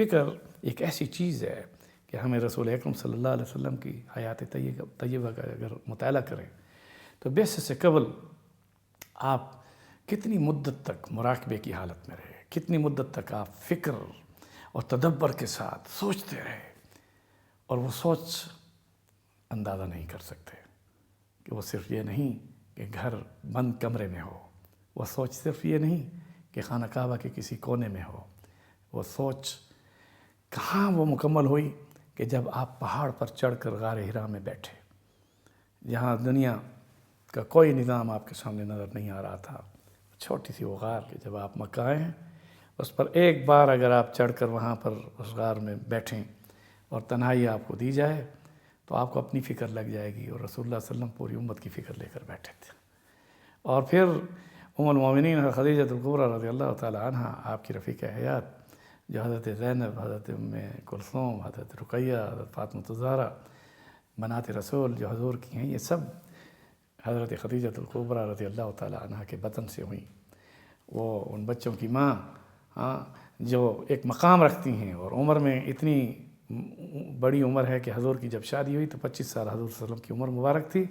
فکر ایک ایسی چیز ہے کہ ہمیں رسول اکرم صلی اللہ علیہ وسلم کی حیات طیبہ کا اگر مطالعہ کریں تو بیسے سے قبل آپ کتنی مدت تک مراقبے کی حالت میں رہے، کتنی مدت تک آپ فکر اور تدبر کے ساتھ سوچتے رہے، اور وہ سوچ اندازہ نہیں کر سکتے کہ وہ صرف یہ نہیں کہ گھر بند کمرے میں ہو، وہ سوچ صرف یہ نہیں کہ خانہ کعبہ کے کسی کونے میں ہو، وہ سوچ کہاں وہ مکمل ہوئی کہ جب آپ پہاڑ پر چڑھ کر غار حرا میں بیٹھے، جہاں دنیا کا کوئی نظام آپ کے سامنے نظر نہیں آ رہا تھا، چھوٹی سی وہ غار کہ جب آپ مکہ آئے ہیں اس پر ایک بار اگر آپ چڑھ کر وہاں پر اس غار میں بیٹھیں اور تنہائی آپ کو دی جائے تو آپ کو اپنی فکر لگ جائے گی، اور رسول اللہ صلی اللہ علیہ وسلم پوری امت کی فکر لے کر بیٹھے تھے۔ اور پھر ام المومنین خدیجہ الکبریٰ رضی اللہ تعالی عنہ، آپ کی رفیق حیات، جو حضرت زینب، حضرت ام کلثوم، حضرت رقیہ، حضرت فاطمہ الزہرا بنات رسول جو حضور کی ہیں، یہ سب حضرت خدیجہ الکبریٰ رضی اللہ تعالی عنہ کے بطن سے ہوئیں۔ وہ ان بچوں کی ماں جو ایک مقام رکھتی ہیں، اور عمر میں اتنی بڑی عمر ہے کہ حضور کی جب شادی ہوئی تو 25 سال حضور صلی اللہ علیہ وسلم کی عمر مبارک تھی،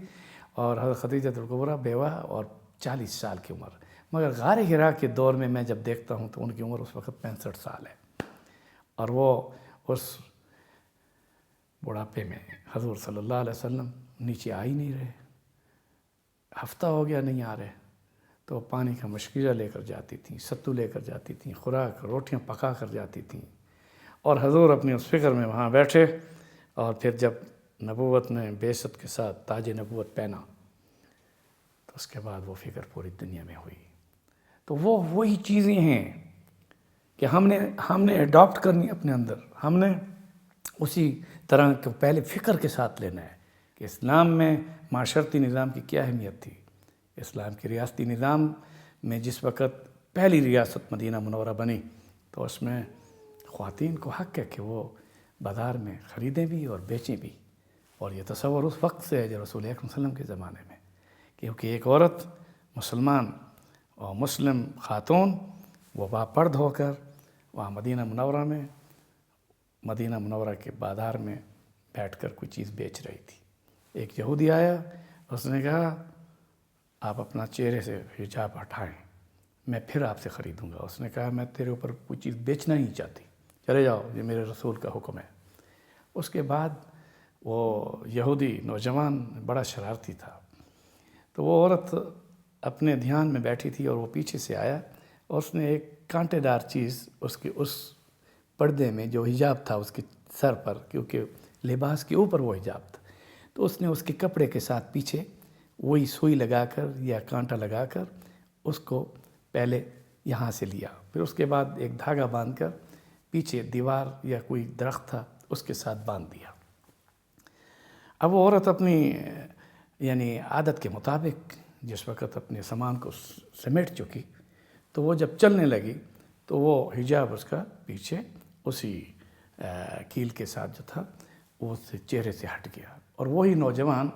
اور حضرت خدیجہ الکبریٰ بیوہ اور 40 سال کی عمر، مگر غار حرا کے دور میں میں جب دیکھتا ہوں تو ان کی عمر اس وقت 65 سال ہے، اور وہ اس بڑھاپے میں حضور صلی اللہ علیہ وسلم نیچے آ ہی نہیں رہے، ہفتہ ہو گیا نہیں آ رہے، تو پانی کا مشکیزہ لے کر جاتی تھیں، ستو لے کر جاتی تھیں، خوراک روٹیاں پکا کر جاتی تھیں، اور حضور اپنی اس فکر میں وہاں بیٹھے، اور پھر جب نبوت نے بعثت کے ساتھ تاج نبوت پہنا تو اس کے بعد وہ فکر پوری دنیا میں ہوئی۔ تو وہ وہی چیزیں ہیں کہ ہم نے اڈاپٹ کرنی اپنے اندر، ہم نے اسی طرح کو پہلے فکر کے ساتھ لینا ہے کہ اسلام میں معاشرتی نظام کی کیا اہمیت تھی۔ اسلام کے ریاستی نظام میں جس وقت پہلی ریاست مدینہ منورہ بنی تو اس میں خواتین کو حق ہے کہ وہ بازار میں خریدیں بھی اور بیچیں بھی، اور یہ تصور اس وقت سے ہے جو رسول اکرم صلی اللہ علیہ وسلم کے زمانے میں، کیونکہ ایک عورت مسلمان اور مسلم خاتون وہ باپرد ہو کر وہاں مدینہ منورہ کے بازار میں بیٹھ کر کوئی چیز بیچ رہی تھی۔ ایک یہودی آیا، اس نے کہا آپ اپنا چہرے سے حجاب ہٹائیں، میں پھر آپ سے خریدوں گا۔ اس نے کہا میں تیرے اوپر کوئی چیز بیچنا ہی نہیں چاہتی، چلے جاؤ، یہ میرے رسول کا حکم ہے۔ اس کے بعد وہ یہودی نوجوان بڑا شرارتی تھا، تو وہ عورت اپنے دھیان میں بیٹھی تھی اور وہ پیچھے سے آیا اور اس نے ایک کانٹے دار چیز اس پردے میں جو حجاب تھا اس کے سر پر، کیونکہ لباس کے اوپر وہ حجاب تھا، تو اس نے اس کے کپڑے کے ساتھ پیچھے وہی سوئی لگا کر یا کانٹا لگا کر اس کو پہلے یہاں سے لیا، پھر اس کے بعد ایک دھاگا باندھ کر پیچھے دیوار یا کوئی درخت تھا اس کے ساتھ باندھ دیا۔ اب وہ عورت اپنی عادت کے مطابق جس وقت اپنے سامان کو سمیٹ چکی تو وہ جب چلنے لگی تو وہ حجاب اس کا پیچھے اسی کیل کے ساتھ جو تھا وہ اس سے چہرے سے ہٹ گیا، اور وہی نوجوان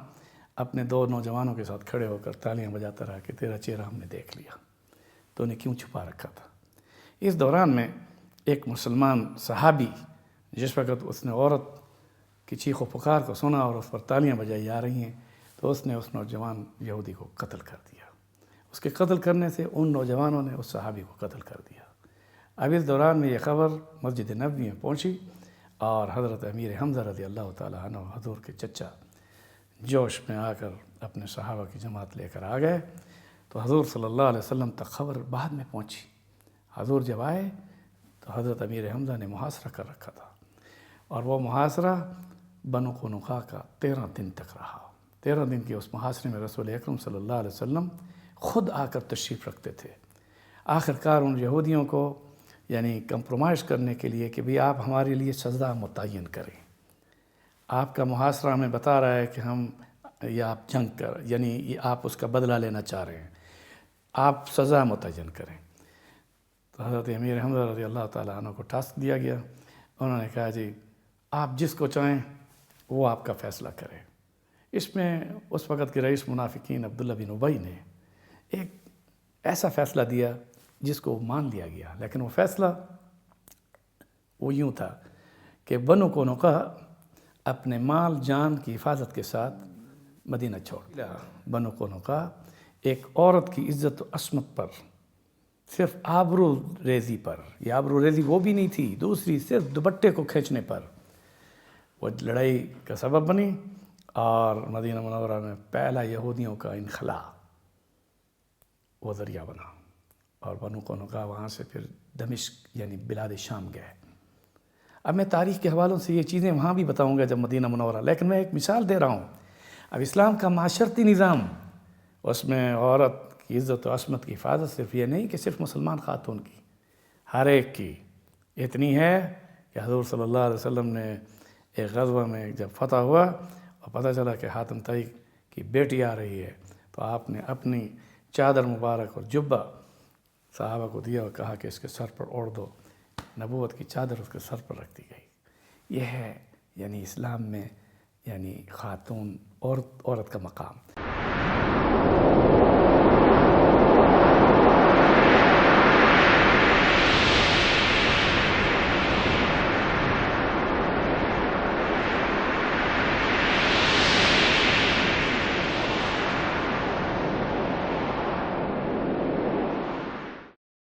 اپنے 2 نوجوانوں کے ساتھ کھڑے ہو کر تالیاں بجاتا رہا کہ تیرا چہرہ ہم نے دیکھ لیا، تو انہیں کیوں چھپا رکھا تھا۔ اس دوران میں ایک مسلمان صحابی جس وقت اس نے عورت کی چیخ و پکار کو سنا اور اس پر تالیاں بجائی جا رہی ہیں تو اس نے اس نوجوان یہودی کو قتل کر دیا۔ اس کے قتل کرنے سے ان نوجوانوں نے اس صحابی کو قتل کر دیا۔ اب اس دوران میں یہ خبر مسجد نبوی میں پہنچی اور حضرت امیر حمزہ رضی اللہ تعالیٰ عنہ حضور کے چچا جوش میں آ کر اپنے صحابہ کی جماعت لے کر آ گئے، تو حضور صلی اللہ علیہ وسلم تک خبر بعد میں پہنچی۔ حضور جب آئے تو حضرت امیر حمزہ نے محاصرہ کر رکھا تھا، اور وہ محاصرہ بنو قنقاع کا 13 دن تک رہا۔ 13 دن کے اس محاصرے میں رسول اکرم صلی اللہ علیہ وسلم خود آ کر تشریف رکھتے تھے۔ آخرکار ان یہودیوں کو کمپرومائز کرنے کے لیے کہ بھی آپ ہمارے لیے سزا متعین کریں، آپ کا محاصرہ ہمیں بتا رہا ہے کہ ہم یا آپ جنگ کر آپ اس کا بدلہ لینا چاہ رہے ہیں، آپ سزا متعین کریں۔ تو حضرت امیر حمزہ رضی اللہ تعالیٰ عنہ کو ٹاسک دیا گیا، انہوں نے کہا جی آپ جس کو چاہیں وہ آپ کا فیصلہ کرے۔ اس میں اس وقت کے رئیس منافقین عبداللہ بن ابی نے ایک ایسا فیصلہ دیا جس کو مان لیا گیا، لیکن وہ فیصلہ وہ یوں تھا کہ بنو قینقاع اپنے مال جان کی حفاظت کے ساتھ مدینہ چھوڑ دیا۔ بنو قینقاع ایک عورت کی عزت و عصمت پر، صرف آبرو ریزی پر، یہ آبرو ریزی وہ بھی نہیں تھی، دوسری صرف دوپٹے کو کھینچنے پر وہ لڑائی کا سبب بنی، اور مدینہ منورہ میں پہلا یہودیوں کا انخلاء وہ ذریعہ بنا، اور بنو قینقاع وہاں سے پھر دمشق یعنی بلاد شام گئے۔ اب میں تاریخ کے حوالوں سے یہ چیزیں وہاں بھی بتاؤں گا جب مدینہ منورہ، لیکن میں ایک مثال دے رہا ہوں۔ اب اسلام کا معاشرتی نظام، اس میں عورت کی عزت و عصمت کی حفاظت صرف یہ نہیں کہ صرف مسلمان خاتون کی، ہر ایک کی اتنی ہے کہ حضور صلی اللہ علیہ وسلم نے ایک غزوہ میں جب فتح ہوا اور پتہ چلا کہ حاتم طائی کی بیٹی آ رہی ہے، تو آپ نے اپنی چادر مبارک اور جبہ صحابہ کو دیا اور کہا کہ اس کے سر پر اوڑھ دو۔ نبوت کی چادر اس کے سر پر رکھ دی گئی۔ یہ ہے یعنی اسلام میں یعنی خاتون عورت کا مقام۔